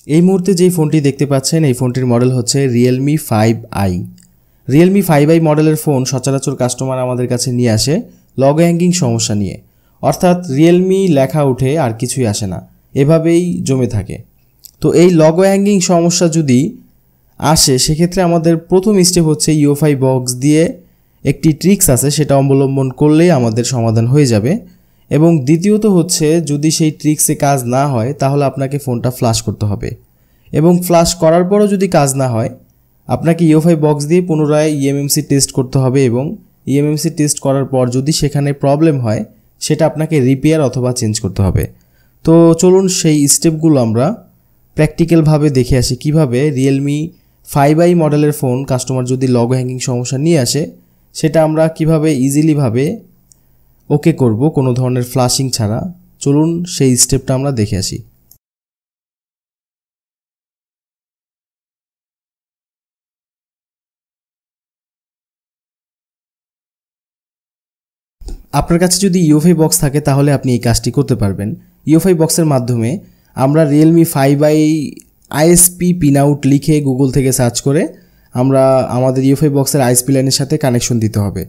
এই মুহূর্তে যেই ফোনটি দেখতে পাচ্ছেন এই ফোনটির মডেল হচ্ছে Realme 5i। Realme 5i মডেলের ফোন সচরাচর কাস্টমার আমাদের কাছে নিয়ে আসে লগো হ্যাঙ্গিং সমস্যা নিয়ে, অর্থাৎ Realme লেখা উঠে আর কিছুই আসে না, এভাবেই জমে থাকে। তো এই লগো হ্যাঙ্গিং সমস্যা যদি আসে সেক্ষেত্রে আমাদের প্রথম স্টেপ হচ্ছে UFI বক্স দিয়ে একটি ট্রিক্স আছে সেটা অবলম্বন করলেই আমাদের সমাধান হয়ে যাবে। এবং দ্বিতীয়ত হচ্ছে যদি সেই ট্রিক্সে কাজ না হয় তাহলে আপনাকে ফোনটা ফ্লাশ করতে হবে, এবং ফ্লাশ করার পরও যদি কাজ না হয় আপনাকে UFI বক্স দিয়ে পুনরায় eMMC টেস্ট করতে হবে, এবং eMMC টেস্ট করার পর যদি সেখানে প্রবলেম হয় সেটা আপনাকে রিপেয়ার অথবা চেঞ্জ করতে হবে। তো চলুন সেই স্টেপগুলো আমরা প্র্যাকটিক্যালভাবে দেখে আসি কিভাবে Realme 5i মডেলের ফোন কাস্টমার যদি লগো হ্যাঙ্গিং সমস্যা নিয়ে আসে সেটা আমরা কিভাবে ইজিলিভাবে ওকে করব কোনো ধরনের ফ্লাশিং ছাড়া। চলুন সেই স্টেপটা আমরা দেখে আসি। আপনার কাছে যদি UFI বক্স থাকে তাহলে আপনি এই কাজটি করতে পারবেন। UFI বক্সের মাধ্যমে আমরা Realme 5i ISP pin out লিখে গুগল থেকে সার্চ করে আমরা আমাদের UFI বক্সের ISP লাইনের সাথে কানেকশন দিতে হবে।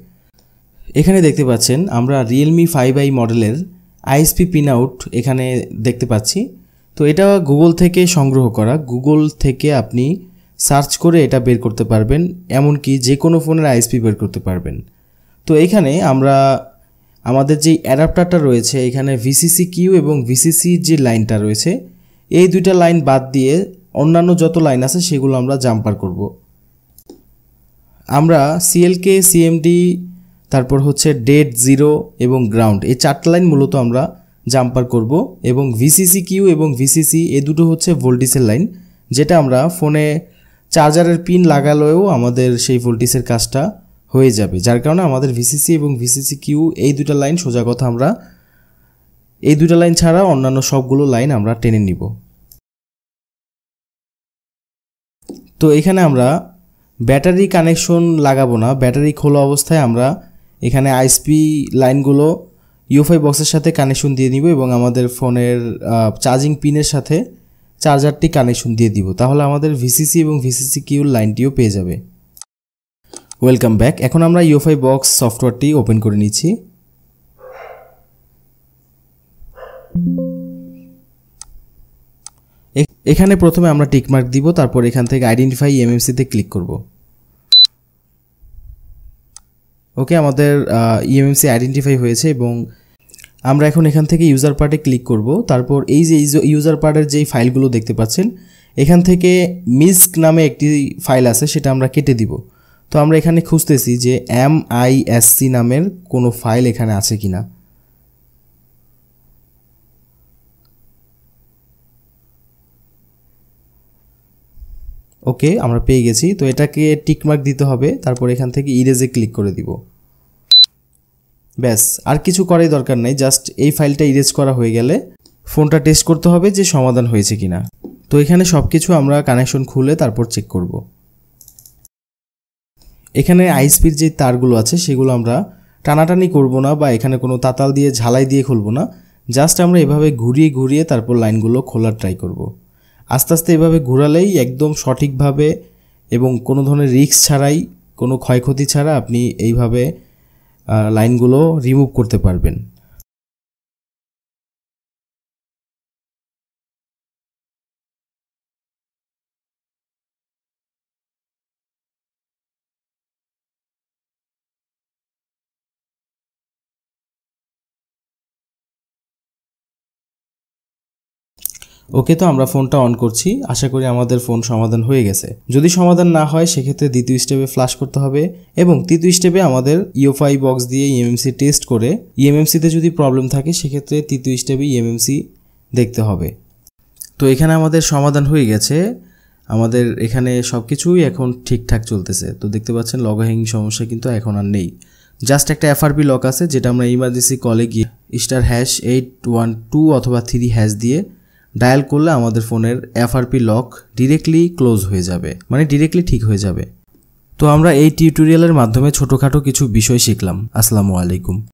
এখানে দেখতে পাচ্ছেন আমরা Realme 5i মডেলের ISP পিন আউট এখানে দেখতে পাচ্ছি। তো এটা গুগল থেকে সংগ্রহ করা, গুগল থেকে আপনি সার্চ করে এটা বের করতে পারবেন, এমনকি যে কোনো ফোনের ISP বের করতে পারবেন। তো এখানে আমরা আমাদের যে অ্যাডাপ্টারটা রয়েছে এখানে VCC-Q এবং VCC যে লাইনটা রয়েছে এই দুইটা লাইন বাদ দিয়ে অন্যান্য যত লাইন আছে সেগুলো আমরা জাম্পার করব। আমরা CLK, CMD, তারপর হচ্ছে ডেড, জিরো এবং গ্রাউন্ড এই চারটা লাইন মূলত আমরা জাম্পার করব, এবং VCC-Q এবং VCC এই দুটো হচ্ছে ভোল্টেজের লাইন, যেটা আমরা ফোনে চার্জারের পিন লাগালেও আমাদের সেই ভোল্টেজের কাজটা হয়ে যাবে, যার কারণে আমাদের VCC এবং VCC-Q এই দুটো লাইন সোজা কথা আমরা এই দুটো লাইন ছাড়া অন্যান্য সবগুলো লাইন আমরা টেনে নিব। তো এখানে আমরা ব্যাটারি কানেকশন লাগাবো না, ব্যাটারি খোলা অবস্থায় আমরা এখানে ISP লাইনগুলো UFI বক্সের সাথে কানেকশন দিয়ে নিব এবং আমাদের ফোনের চার্জিং পিনের সাথে চার্জারটি কানেকশন দিয়ে দিব, তাহলে আমাদের VCC এবং VCC-Q লাইনটিও পেয়ে যাবে। Welcome back. এখন আমরা UFI বক্স সফটওয়্যারটি ওপেন করে নিচ্ছি। এখানে প্রথমে আমরা টিকমার্ক দিব, তারপর এখান থেকে আইডেন্টিফাই eMMC তে ক্লিক করব। ওকে, আমাদের eMMC আইডেন্টিফাই হয়েছে এবং আমরা এখন এখান থেকে ইউজার পার্টে ক্লিক করব। তারপর এই যে ইউজার পার্টের যেই ফাইলগুলো দেখতে পাচ্ছেন এখান থেকে মিস্ক নামে একটি ফাইল আছে সেটা আমরা কেটে দিব। তো আমরা এখানে খুঁজতেছি যে MISC নামের কোনো ফাইল এখানে আছে কিনা। ওকে, আমরা পেয়ে গেছি। তো এটাকে টিকমার্ক দিতে হবে, তারপর এখান থেকে ইরেজে ক্লিক করে দিব। ব্যাস, আর কিছু করার দরকার নাই, জাস্ট এই ফাইলটা ইরেজ করা হয়ে গেলে ফোনটা টেস্ট করতে হবে যে সমাধান হয়েছে কিনা। তো এখানে সব কিছু আমরা কানেকশন খুলে তারপর চেক করব। এখানে ISPর যে তারগুলো আছে সেগুলো আমরা টানাটানি করব না বা এখানে কোনো তাতাল দিয়ে ঝালাই দিয়ে খুলব না, জাস্ট আমরা এভাবে ঘুরিয়ে ঘুরিয়ে তারপর লাইনগুলো খোলার ট্রাই করব। আস্তে আস্তে এভাবে ঘোরালেই একদম সঠিকভাবে এবং কোনো ধরনের রিস্ক ছাড়াই, কোনো ক্ষয়ক্ষতি ছাড়া আপনি এইভাবে লাইনগুলো রিমুভ করতে পারবেন। ওকে, তো আমরা ফোনটা অন করছি, আশা করি আমাদের ফোন সমাধান হয়ে গেছে। যদি সমাধান না হয় সেক্ষেত্রে দ্বিতীয় স্টেপে ফ্লাশ করতে হবে, এবং তৃতীয় স্টেপে আমাদের UFI বক্স দিয়ে eMMC টেস্ট করে eMMC-তে যদি প্রবলেম থাকে সেক্ষেত্রে তৃতীয় স্টেপে eMMC দেখতে হবে। তো এখানে আমাদের সমাধান হয়ে গেছে, আমাদের এখানে সব কিছুই এখন ঠিকঠাক চলতেছে। তো দেখতে পাচ্ছেন লগো হ্যাঙ্গিং সমস্যা কিন্তু এখন আর নেই, জাস্ট একটা FRP লক আছে যেটা আমরা ইমার্জেন্সি কলে গিয়ে *812 অথবা 3 দিয়ে ডায়াল করলে আমাদের ফোনের FRP লক ডিরেক্টলি ক্লোজ হয়ে যাবে, মানে ডিরেক্টলি ঠিক হয়ে যাবে। তো আমরা এই টিউটোরিয়ালের মাধ্যমে ছোটোখাটো কিছু বিষয় শিখলাম। আসসালামু আলাইকুম।